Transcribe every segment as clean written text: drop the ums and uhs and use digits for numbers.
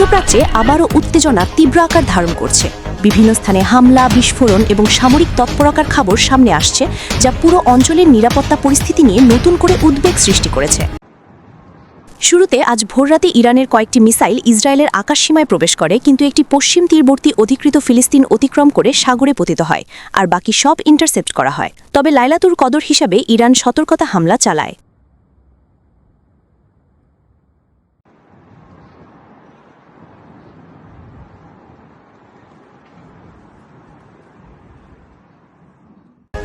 মধ্যপ্রাচ্যে আবারও উত্তেজনা তীব্র আকার ধারণ করছে। বিভিন্ন স্থানে হামলা, বিস্ফোরণ এবং সামরিক তৎপরতার খবর সামনে আসছে, যা পুরো অঞ্চলের নিরাপত্তা পরিস্থিতি নিয়ে নতুন করে উদ্বেগ সৃষ্টি করেছে। শুরুতে আজ ভোররাতে ইরানের কয়েকটি মিসাইল ইসরায়েলের আকাশসীমায় প্রবেশ করে, কিন্তু একটি পশ্চিম তীরবর্তী অধিকৃত ফিলিস্তিন অতিক্রম করে সাগরে পতিত হয়, আর বাকি সব ইন্টারসেপ্ট করা হয়। তবে লাইলাতুল কদর হিসাবে ইরান সতর্কতা হামলা চালায়।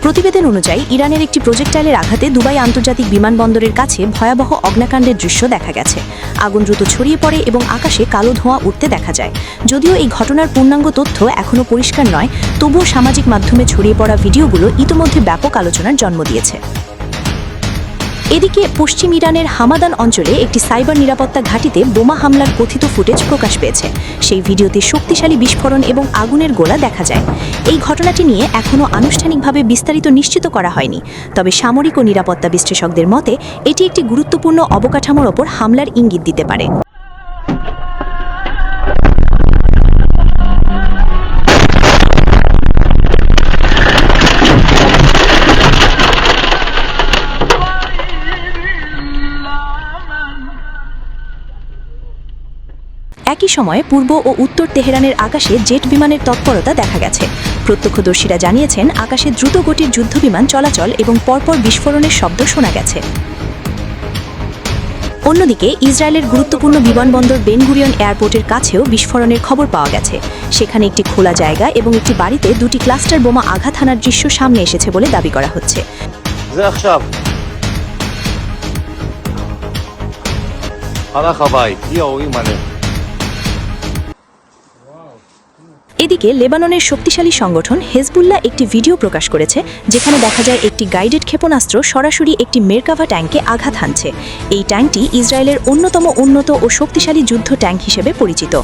প্রতিবেদন অনুযায়ী ইরানের একটি প্রজেক্টাইলের আঘাতে দুবাই আন্তর্জাতিক বিমানবন্দরের কাছে ভয়াবহ অগ্নিকাণ্ডের দৃশ্য দেখা গেছে। আগুন দ্রুত ছড়িয়ে পড়ে এবং আকাশে কালো ধোঁয়া উঠতে দেখা যায়। যদিও এই ঘটনার পূর্ণাঙ্গ তথ্য এখনও পরিষ্কার নয়, তবুও সামাজিক মাধ্যমে ছড়িয়ে পড়া ভিডিওগুলো ইতিমধ্যে ব্যাপক আলোচনার জন্ম দিয়েছে। এদিকে পশ্চিম ইরানের হামাদান অঞ্চলে একটি সাইবার নিরাপত্তা ঘাঁটিতে বোমা হামলার কথিত ফুটেজ প্রকাশ পেয়েছে। সেই ভিডিওতে শক্তিশালী বিস্ফোরণ এবং আগুনের গোলা দেখা যায়। এই ঘটনাটি নিয়ে এখনও আনুষ্ঠানিকভাবে বিস্তারিত নিশ্চিত করা হয়নি, তবে সামরিক ও নিরাপত্তা বিশ্লেষকদের মতে এটি একটি গুরুত্বপূর্ণ অবকাঠামোর ওপর হামলার ইঙ্গিত দিতে পারে। একই সময়ে পূর্ব ও উত্তর তেহরানের আকাশে জেট বিমানের তৎপরতা দেখা গেছে। প্রত্যক্ষদর্শীরা জানিয়েছেন আকাশে দ্রুত গতির যুদ্ধবিমান চলাচল এবং পরপর বিস্ফোরণের শব্দ শোনা গেছে। অন্যদিকে ইসরায়েলের গুরুত্বপূর্ণ বিমানবন্দর বেন গুরিয়ন এয়ারপোর্টের কাছেও বিস্ফোরণের খবর পাওয়া গেছে। সেখানে একটি খোলা জায়গা এবং একটি বাড়িতে দুটি ক্লাস্টার বোমা আঘাত হানার দৃশ্য সামনে এসেছে বলে দাবি করা হচ্ছে। এদিকে লেবাননের শক্তিশালী সংগঠন হেজবুল্লাহ একটি ভিডিও প্রকাশ করেছে, যেখানে দেখা যায় একটি গাইডেড ক্ষেপণাস্ত্র সরাসরি একটি মেরকাভা ট্যাঙ্কে আঘাত হানছে। এই ট্যাঙ্কটি ইসরায়েলের অন্যতম উন্নত ও শক্তিশালী যুদ্ধ ট্যাঙ্ক হিসেবে পরিচিত।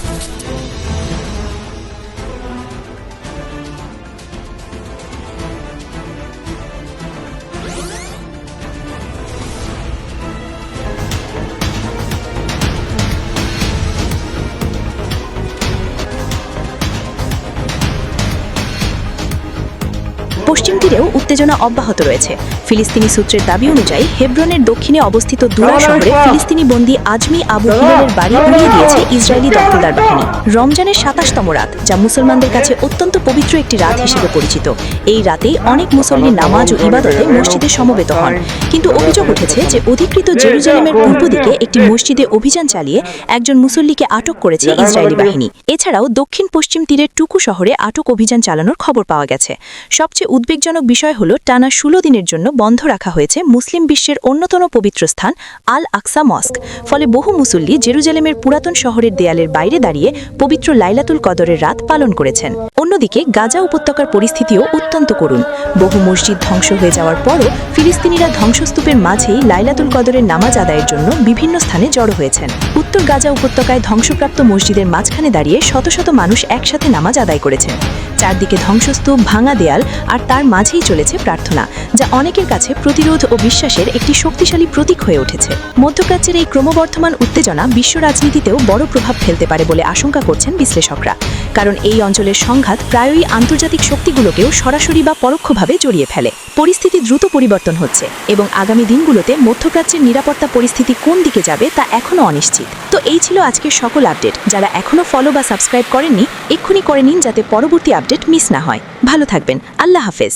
পশ্চিম তীরেও উত্তেজনা অব্যাহত রয়েছে। ফিলিস্তিনি সূত্রের দাবি অনুযায়ী হেব্রনের দক্ষিণে অবস্থিত দুরা শহরে ফিলিস্তিনি বন্দী আজমি আবু হিলালের বাড়ি উড়িয়ে দিয়েছে ইসরায়েলি দখলদার বাহিনী। রমজানের ২৭তম রাত, যা মুসলমানদের কাছে অত্যন্ত পবিত্র একটি রাত হিসেবে পরিচিত। এই রাতেই অনেক মুসল্লি নামাজ ও ইবাদতে মসজিদে সমবেত হন। কিন্তু অভিযোগ উঠেছে যে অধিকৃত জেরুজালেমের পূর্ব দিকে একটি মসজিদে অভিযান চালিয়ে একজন মুসল্লিকে আটক করেছে ইসরায়েলি বাহিনী। এছাড়াও দক্ষিণ পশ্চিম তীরের টুকু শহরে আটক অভিযান চালানোর খবর পাওয়া গেছে। সবচেয়ে উদ্বেগজনক বিষয় হল টানা ১৬ দিনের জন্য বন্ধ রাখা হয়েছে মুসলিম বিশ্বের অন্যতম পবিত্র স্থান আল আকসা মস্ক। ফলে বহু মুসল্লি জেরুজালেমের পুরাতন শহরের দেয়ালের বাইরে দাঁড়িয়ে পবিত্র লাইলাতুল কদরের রাত পালন করেছেন। অন্যদিকে গাজা উপত্যকার পরিস্থিতিও অত্যন্ত করুণ। বহু মসজিদ ধ্বংস হয়ে যাওয়ার পরও ফিলিস্তিনিরা ধ্বংসস্তূপের মাঝেই লাইলাতুল কদরের নামাজ আদায়ের জন্য বিভিন্ন স্থানে জড়ো হয়েছেন। উত্তর গাজা উপত্যকায় ধ্বংসপ্রাপ্ত মসজিদের মাঝখানে দাঁড়িয়ে শত শত মানুষ একসাথে নামাজ আদায় করেছেন। চারদিকে ধ্বংসস্তূপ, ভাঙা দেয়াল, আর তার মাঝেই চলেছে প্রার্থনা, যা অনেকের কাছে প্রতিরোধ ও বিশ্বাসের একটি শক্তিশালী প্রতীক হয়ে উঠেছে। মধ্যপ্রাচ্যের এই ক্রমবর্ধমান উত্তেজনা বিশ্ব রাজনীতিতেও বড় প্রভাব ফেলতে পারে বলে আশঙ্কা করছেন বিশ্লেষকরা, কারণ এই অঞ্চলের সংঘাত প্রায়ই আন্তর্জাতিক শক্তিগুলোকেও সরাসরি বা পরোক্ষভাবে জড়িয়ে ফেলে। পরিস্থিতি দ্রুত পরিবর্তন হচ্ছে এবং আগামী দিনগুলোতে মধ্যপ্রাচ্যের নিরাপত্তা পরিস্থিতি কোন দিকে যাবে তা এখনও অনিশ্চিত। তো এই ছিল আজকের সকল আপডেট। যারা এখনও ফলো বা সাবস্ক্রাইব করেননি, এক্ষুনি করে নিন, যাতে পরবর্তী আপডেট মিস না হয়। ভালো থাকবেন। আল্লাহ হাফেজ।